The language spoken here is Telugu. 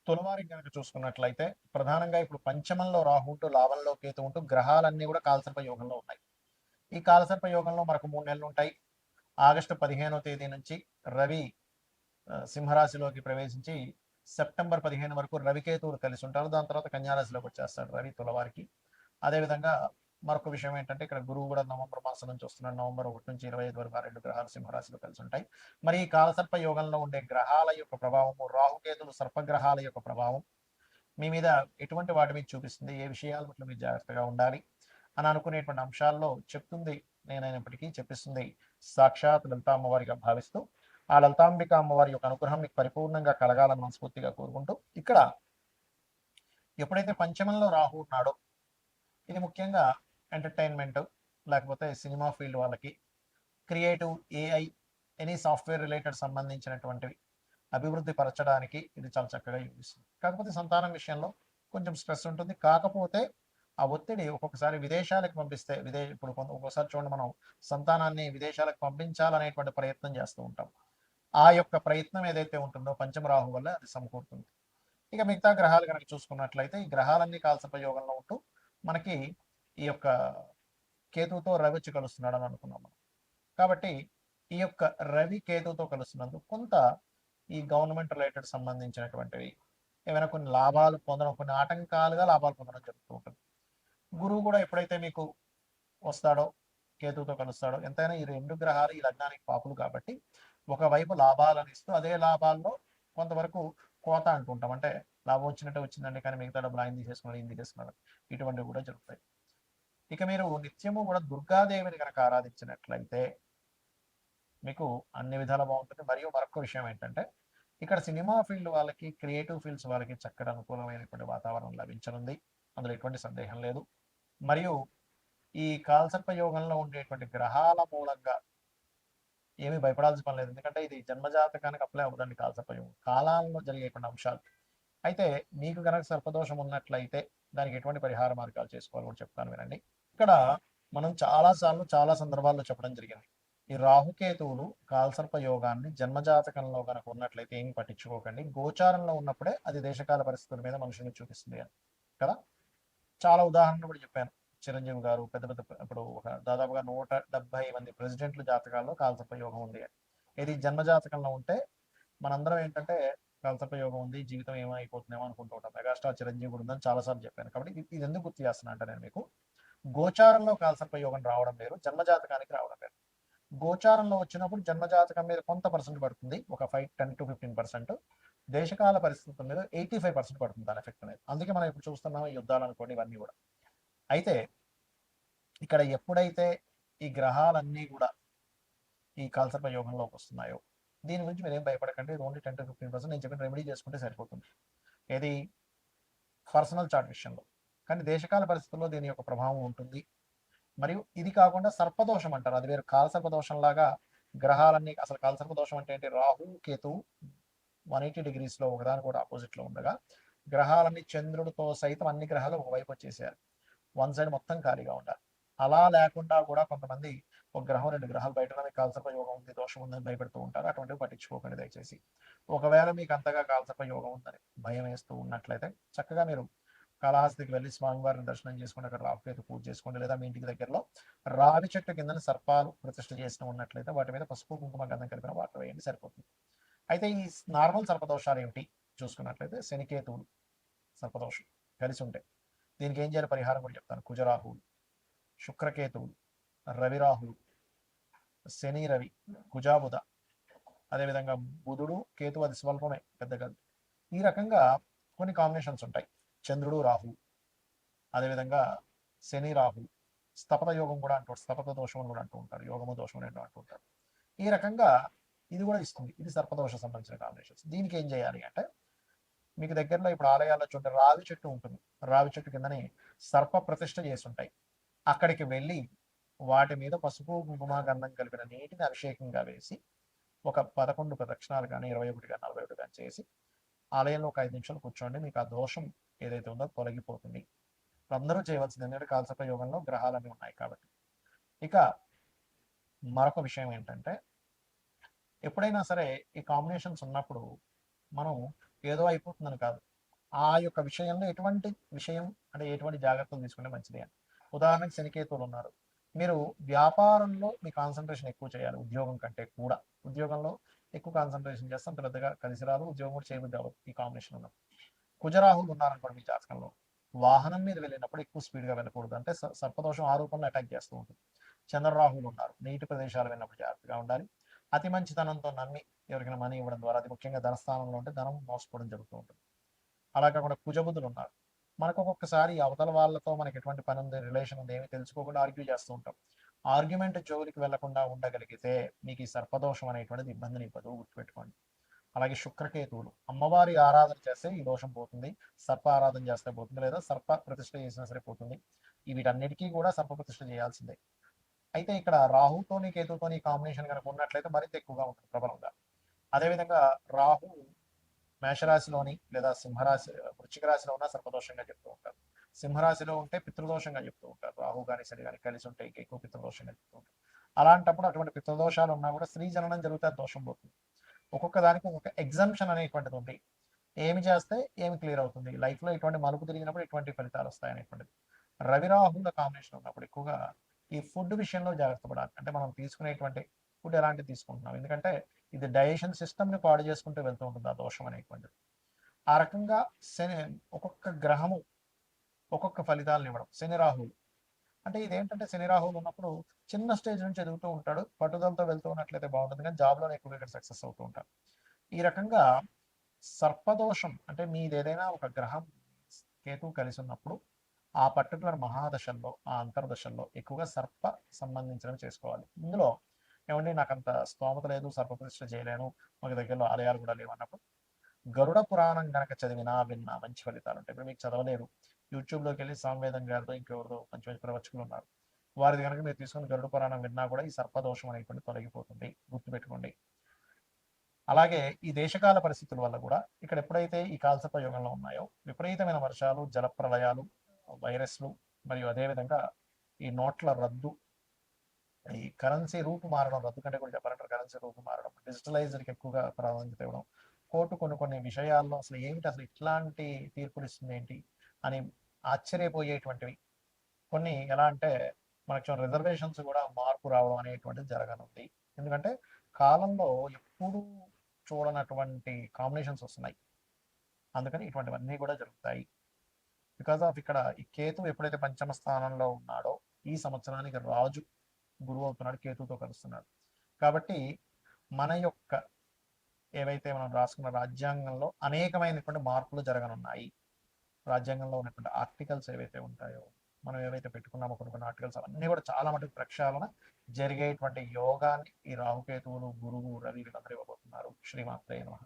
తులవారికి కనుక చూసుకున్నట్లయితే ప్రధానంగా ఇప్పుడు పంచమంలో రాహు ఉంటూ లాభంలో కేతు ఉంటూ గ్రహాలన్నీ కూడా కాలసర్ప యోగంలో ఉన్నాయి. ఈ కాలసర్ప యోగంలో మనకు 3 నెలలు ఉంటాయి. ఆగస్టు 15వ తేదీ నుంచి రవి సింహరాశిలోకి ప్రవేశించి సెప్టెంబర్ 15 వరకు రవికేతువులు కలిసి ఉంటారు. దాని తర్వాత కన్యారాశిలోకి వచ్చేస్తాడు రవి తులవారికి. అదేవిధంగా మరొక విషయం ఏంటంటే ఇక్కడ గురువు కూడా నవంబర్ మాసం నుంచి వస్తున్నాడు. నవంబర్ 1 నుంచి 25 వరకు ఆ 2 గ్రహాలు సింహరాశిలో కలిసి ఉంటాయి. మరి ఈ కాలసర్ప యోగంలో ఉండే గ్రహాల యొక్క ప్రభావము, రాహుకేతులు సర్పగ్రహాల యొక్క ప్రభావం మీ మీద ఎటువంటి వాటి మీద చూపిస్తుంది, ఏ విషయాల పట్ల మీరు జాగ్రత్తగా ఉండాలి అని అనుకునేటువంటి అంశాల్లో చెప్తుంది నేనైనప్పటికీ చెప్పిస్తుంది సాక్షాత్ లలితా అమ్మవారిగా భావిస్తూ ఆ లలితాంబిక అమ్మవారి యొక్క అనుగ్రహం మీకు పరిపూర్ణంగా కలగాలని మనస్ఫూర్తిగా కోరుకుంటూ ఇక్కడ ఎప్పుడైతే పంచమంలో రాహు ఉన్నాడో ఇది ముఖ్యంగా ఎంటర్టైన్మెంట్ లేకపోతే సినిమా ఫీల్డ్ వాళ్ళకి, creative, AI, any software related సంబంధించినటువంటివి అభివృద్ధి పరచడానికి ఇది చాలా చక్కగా యూపిస్తుంది. కాకపోతే సంతానం విషయంలో కొంచెం స్ట్రెస్ ఉంటుంది. కాకపోతే ఆ ఒత్తిడి ఒక్కొక్కసారి విదేశాలకు పంపిస్తే ఇప్పుడు ఒక్కొక్కసారి చూడండి, మనం సంతానాన్ని విదేశాలకు పంపించాలనేటువంటి ప్రయత్నం చేస్తూ ఉంటాం. ఆ యొక్క ప్రయత్నం ఏదైతే ఉంటుందో పంచమ రాహు వల్ల అది సమకూరుతుంది. ఇక మిగతా గ్రహాలు కనుక చూసుకున్నట్లయితే ఈ గ్రహాలన్నీ కాలసర్ప యోగంలో ఉంటూ మనకి ఈ యొక్క కేతువుతో రవి వచ్చి కలుస్తున్నాడు అని అనుకున్నాం మనం. కాబట్టి ఈ యొక్క రవి కేతువుతో కలుస్తున్నందుకు కొంత ఈ గవర్నమెంట్ రిలేటెడ్ సంబంధించినటువంటివి ఏమైనా కొన్ని లాభాలు పొందడం, కొన్ని ఆటంకాలుగా లాభాలు పొందడం జరుగుతూ ఉంటుంది. గురువు కూడా ఎప్పుడైతే మీకు వస్తాడో, కేతువుతో కలుస్తాడో, ఎంతైనా ఈ 2 గ్రహాలు ఈ లగ్నానికి పాపులు కాబట్టి ఒకవైపు లాభాలను ఇస్తూ అదే లాభాల్లో కొంతవరకు కోత అంటుంటాం. అంటే లాభం వచ్చినట్టే వచ్చిందండి కానీ మిగతా డబ్బులు ఆయన తీసేసుకున్నాడు, ఈయన తీసేసుకున్నాడు, ఇటువంటివి కూడా జరుగుతాయి. ఇక మీరు నిత్యము కూడా దుర్గాదేవిని కనుక ఆరాధించినట్లయితే మీకు అన్ని విధాలా బాగుంటుంది. మరియు మరొక విషయం ఏంటంటే ఇక్కడ సినిమా ఫీల్డ్ వాళ్ళకి, క్రియేటివ్ ఫీల్డ్స్ వాళ్ళకి చక్కటి అనుకూలమైనటువంటి వాతావరణం లభించనుంది. అందులో ఎటువంటి సందేహం లేదు. మరియు ఈ కాలసర్ప యోగంలో ఉండేటువంటి గ్రహాల మూలంగా ఏమీ భయపడాల్సిన పని లేదు. ఎందుకంటే ఇది జన్మజాతకానికి అప్లై అవ్వదండి కాలసర్ప యోగం. కాలాల్లో జరిగేటువంటి అంశాలు. అయితే మీకు కనుక సర్పదోషం ఉన్నట్లయితే దానికి ఎటువంటి పరిహార మార్గాలు చేసుకోవాలో కూడా చెప్తాను వినండి. ఇక్కడ మనం చాలా సార్లు చాలా సందర్భాల్లో చెప్పడం జరిగింది. ఈ రాహుకేతువులు కాలసర్ప యోగాన్ని జన్మజాతకంలో కనుక ఉన్నట్లయితే ఏమి పట్టించుకోకండి. గోచారంలో ఉన్నప్పుడే అది దేశకాల పరిస్థితుల మీద మనుషుల్ని చూపిస్తుంది అని కదా. చాలా ఉదాహరణలు కూడా చెప్పాను. చిరంజీవి గారు పెద్ద పెద్ద ఇప్పుడు ఒక దాదాపుగా 170 మంది ప్రెసిడెంట్ల జాతకాల్లో కాలసర్ప యోగం ఉంది అని. ఇది జన్మజాతకంలో ఉంటే మనందరం ఏంటంటే కాలసర్ప యోగం ఉంది, జీవితం ఏమైపోతుందేమో అనుకుంటూ ఉంటాం. మెగాస్టార్ చిరంజీవి కూడా ఉందని చాలాసార్లు చెప్పాను. కాబట్టి ఇది ఎందుకు గుర్తు చేస్తున్నా అంటే నేను మీకు గోచారంలో కాలసర్ప యోగం రావడం వేరు, జన్మజాతకానికి రావడం వేరు. గోచారంలో వచ్చినప్పుడు జన్మజాతకం మీద కొంత పర్సెంట్ పడుతుంది, ఒక 10 to 15%. దేశకాల పరిస్థితుల మీద 85% పడుతుంది దాని ఎఫెక్ట్ అనేది. అందుకే మనం ఇప్పుడు చూస్తున్నాం ఈ యుద్ధాలు అనుకోండి, ఇవన్నీ కూడా. అయితే ఇక్కడ ఎప్పుడైతే ఈ గ్రహాలన్నీ కూడా ఈ కాలసర్ప యోగంలోకి వస్తున్నాయో దీని గురించి మీరు ఏం భయపడకండి. ఓన్లీ 10 to 15% నేను చెప్పిన రెమెడీ చేసుకుంటే సరిపోతుంది. ఏది పర్సనల్ చార్ట్ విషయంలో. కానీ దేశకాల పరిస్థితుల్లో దీని యొక్క ప్రభావం ఉంటుంది. మరియు ఇది కాకుండా సర్పదోషం అంటారు, అది వేరు. కాలసర్పదోషం లాగా గ్రహాలన్నీ, అసలు కాలసర్పదోషం అంటే ఏంటి, రాహు కేతు 180 degrees ఒకదాని కూడా ఆపోజిట్ లో ఉండగా గ్రహాలన్నీ చంద్రుడితో సైతం అన్ని గ్రహాలు ఒకవైపు వచ్చేసేయాలి, వన్ సైడ్ మొత్తం ఖాళీగా ఉండాలి. అలా లేకుండా కూడా కొంతమంది ఒక గ్రహం 2 గ్రహాలు బయట మీకు కాలసర్ప యోగం ఉంది, దోషం ఉందని భయపెడుతూ ఉంటారు. అటువంటివి పట్టించుకోకండి దయచేసి. ఒకవేళ మీకు అంతగా కాలసర్ప యోగం ఉందని భయం వేస్తూ ఉన్నట్లయితే చక్కగా మీరు కాళహస్తికి వెళ్ళి స్వామివారిని దర్శనం చేసుకుని అక్కడ రాహుకేతు పూజ చేసుకోండి. లేదా మీ ఇంటికి దగ్గరలో రావి చెట్టు కింద సర్పాలు ప్రతిష్ఠ చేసిన ఉన్నట్లయితే వాటి మీద పసుపు కుంకుమ గంధం కలిపిన వాటర్ వేయండి, సరిపోతుంది. అయితే ఈ నార్మల్ సర్పదోషాలు ఏమిటి చూసుకున్నట్లయితే శనికేతువులు సర్పదోషం కలిసి ఉంటాయి. దీనికి ఏం చేయాలి పరిహారం కూడా చెప్తాను. కుజరాహువులు, శుక్రకేతువులు, రవిరాహువులు, శని రవి, కుజాబుధ, అదేవిధంగా బుధుడు కేతు, అది స్వల్పమే పెద్దగా. ఈ రకంగా కొన్ని కాంబినేషన్స్ ఉంటాయి. చంద్రుడు రాహు, అదేవిధంగా శని రాహు, స్తపత యోగం కూడా అంటారు, స్తపత దోషం కూడా అంటూ ఉంటారు, యోగము దోషం రెండు అంటూ ఉంటారు. ఈ రకంగా ఇది కూడా ఇస్తుంది. ఇది సర్పదోష సంబంధించిన కాంబినేషన్స్. దీనికి ఏం చేయాలి అంటే మీకు దగ్గరలో ఇప్పుడు ఆలయాల్లో చూడండి రావి చెట్టు ఉంటుంది, రావి చెట్టు కిందని సర్ప ప్రతిష్ఠ చేసి ఉంటాయి. అక్కడికి వెళ్ళి వాటి మీద పసుపు కుంకుమ గంధం కలిపిన నీటిని అభిషేకంగా వేసి ఒక 11 ప్రదక్షిణాలు కానీ 21 కానీ 41 కానీ చేసి ఆలయంలో ఒక 5 నిమిషాలు కూర్చోండి. మీకు ఆ దోషం ఏదైతే ఉందో తొలగిపోతుంది. అందరూ చేయవలసింది ఎందుకంటే కాలసర్ప యోగంలో గ్రహాలన్నీ ఉన్నాయి కాబట్టి. ఇక మరొక విషయం ఏంటంటే ఎప్పుడైనా సరే ఈ కాంబినేషన్స్ ఉన్నప్పుడు మనం ఏదో అయిపోతుందని కాదు. ఆ యొక్క విషయంలో ఎటువంటి విషయం అంటే ఎటువంటి జాగ్రత్తలు తీసుకుంటే మంచిది అని. ఉదాహరణకి శనికేతువులు ఉన్నారు. మీరు వ్యాపారంలో మీ కాన్సంట్రేషన్ ఎక్కువ చేయాలి ఉద్యోగం కంటే కూడా. ఉద్యోగంలో ఎక్కువ కాన్సంట్రేషన్ చేస్తే అంత పెద్దగా కలిసి రాదు. ఉద్యోగం కూడా చేయబుద్ధి అవ్వదు ఈ కాంబినేషన్ ఉన్నప్పుడు. కుజరాహులు ఉన్నారనుకోండి మీ జాతకంలో, వాహనం మీద వెళ్ళినప్పుడు ఎక్కువ స్పీడ్గా వెళ్ళకూడదు. అంటే సర్పదోషం ఆ రూపంలో అటాక్ చేస్తూ ఉంటుంది. చంద్రరాహులు ఉన్నారు. నీటి ప్రదేశాలు వెళ్ళినప్పుడు జాగ్రత్తగా ఉండాలి. అతి మంచితనంతో నమ్మి ఎవరికైనా మనీ ఇవ్వడం ద్వారా, అది ముఖ్యంగా ధనస్థానంలో ఉంటే ధనం మోసపోవడం జరుగుతూ ఉంటుంది. అలా కాకుండా కుజబుద్ధులు ఉన్నారు. మనకు ఒక్కొక్కసారి అవతల వాళ్ళతో మనకి ఎటువంటి పని ఉంది, రిలేషన్ ఉంది, ఏమి తెలుసుకోకుండా ఆర్గ్యూ చేస్తూ ఉంటాం. ఆర్గ్యుమెంట్ జోలికి వెళ్లకుండా ఉండగలిగితే మీకు ఈ సర్పదోషం అనేటువంటిది ఇబ్బందిని ఇవ్వదు, గుర్తుపెట్టుకోండి. అలాగే శుక్రకేతువులు, అమ్మవారి ఆరాధన చేస్తే ఈ దోషం పోతుంది. సర్ప ఆరాధన చేస్తే పోతుంది, లేదా సర్ప ప్రతిష్ఠ చేసినా సరే పోతుంది. వీటన్నిటికీ కూడా సర్ప ప్రతిష్ఠ చేయాల్సిందే. అయితే ఇక్కడ రాహుతోని కేతుతోని కాంబినేషన్ కనుక ఉన్నట్లయితే మరింత ఎక్కువగా ఉంటుంది ప్రబలంగా. అదేవిధంగా రాహు మేషరాశిలోని లేదా సింహరాశి వృశ్చిక రాశిలో ఉన్న సర్పదోషంగా చెప్తూ ఉంటారు. సింహరాశిలో ఉంటే పితృదోషంగా చెప్తూ ఉంటారు. రాహు కానీ శని కానీ కలిసి ఉంటే ఎక్కువ పితృదోషంగా చెప్తూ ఉంటారు. అలాంటప్పుడు అటువంటి పితృదోషాలు ఉన్నా కూడా స్త్రీ జననం జరిగితే దోషం పోతుంది. ఒక్కొక్క దానికి ఒక్కొక్క ఎగ్జంప్షన్ అనేటువంటిది ఉంది. ఏమి చేస్తే ఏమి క్లియర్ అవుతుంది, లైఫ్లో ఇటువంటి మలుపు తిరిగినప్పుడు ఇటువంటి ఫలితాలు వస్తాయి అనేటువంటిది. రవిరాహుల కాంబినేషన్ ఉన్నప్పుడు ఎక్కువగా ఈ ఫుడ్ విషయంలో జాగ్రత్త పడాలి. అంటే మనం తీసుకునేటువంటి ఫుడ్ ఎలాంటివి తీసుకుంటున్నాం, ఎందుకంటే ఇది డైజెషన్ సిస్టమ్ని పాడు చేసుకుంటూ వెళ్తూ ఉంటుంది ఆ దోషం అనేటువంటిది. ఆ రకంగా శని, ఒక్కొక్క గ్రహము ఒక్కొక్క ఫలితాలను ఇవ్వడం. శని రాహువులు అంటే ఇదేంటంటే, శని రాహువులు ఉన్నప్పుడు చిన్న స్టేజ్ నుంచి ఎదుగుతూ ఉంటాడు, పట్టుదలతో వెళ్తూ ఉన్నట్లయితే బాగుంటుంది, కానీ జాబ్లోనే ఎక్కువగా ఇక్కడ సక్సెస్ అవుతూ ఉంటాడు. ఈ రకంగా సర్పదోషం అంటే మీది ఏదైనా ఒక గ్రహం కేతువు కలిసి ఉన్నప్పుడు ఆ పర్టికులర్ మహాదశల్లో, ఆ అంతర్దశల్లో ఎక్కువగా సర్ప సంబంధించినవి చేసుకోవాలి. ఇందులో ఏమండి నాకు అంత స్తోమత లేదు, సర్ప ప్రతిష్ఠ చేయలేను, మాకు దగ్గరలో ఆలయాలు కూడా లేవు అన్నప్పుడు గరుడ పురాణం గనక చదివినా విన్నా మంచి ఫలితాలు ఉంటాయి. ఇప్పుడు మీకు చదవలేరు, యూట్యూబ్లోకి వెళ్ళి సామవేదం గారితో ఇంకెవరితో మంచి మంచి ప్రవచకులు ఉన్నారు, వారిది కనుక మీరు తీసుకుని గరుడ పురాణం విన్నా కూడా ఈ సర్పదోషం అనేటువంటి తొలగిపోతుంది, గుర్తుపెట్టుకోండి. అలాగే ఈ దేశకాల పరిస్థితుల వల్ల కూడా ఇక్కడ ఎప్పుడైతే ఈ కాలసర్ప యోగంలో ఉన్నాయో విపరీతమైన వర్షాలు, జలప్రలయాలు, వైరస్లు, మరియు అదేవిధంగా ఈ నోట్ల రద్దు, ఈ కరెన్సీ రూపు మారడం, రద్దు కంటే కూడా చెప్పాలంటారు, కరెన్సీ రూపు మారడం, డిజిటలైజర్కి ఎక్కువగా ప్రాధాన్యత ఇవ్వడం, కోర్టు కొన్ని విషయాల్లో అసలు ఏమిటి, అసలు ఇట్లాంటి తీర్పులు ఇస్తుంది ఏంటి అని ఆశ్చర్యపోయేటువంటివి కొన్ని. ఎలా అంటే మనకు రిజర్వేషన్స్ కూడా మార్పు రావడం అనేటువంటిది జరగనుంది. ఎందుకంటే కాలంలో ఎప్పుడూ చూడనటువంటి కాంబినేషన్స్ వస్తున్నాయి, అందుకని ఇటువంటివన్నీ కూడా జరుగుతాయి. బికాస్ ఆఫ్ ఇక్కడ ఈ కేతు ఎప్పుడైతే పంచమ స్థానంలో ఉన్నాడో ఈ సంవత్సరానికి రాజు గురువు అవుతున్నాడు, కేతుతో కలుస్తున్నాడు. కాబట్టి మన యొక్క ఏవైతే మనం రాసుకున్న రాజ్యాంగంలో అనేకమైనటువంటి మార్పులు జరగనున్నాయి. రాజ్యాంగంలో ఉన్నటువంటి ఆర్టికల్స్ ఏవైతే ఉంటాయో, మనం ఏవైతే పెట్టుకున్నామో కొన్ని ఆర్టికల్స్, అవన్నీ కూడా చాలా మటుకు ప్రక్షాళన జరిగేటువంటి యోగాన్ని ఈ రాహుకేతువులు, గురువు, రవి వీళ్ళందరూ ఇవ్వబోతున్నారు. శ్రీమాత్రే నమః.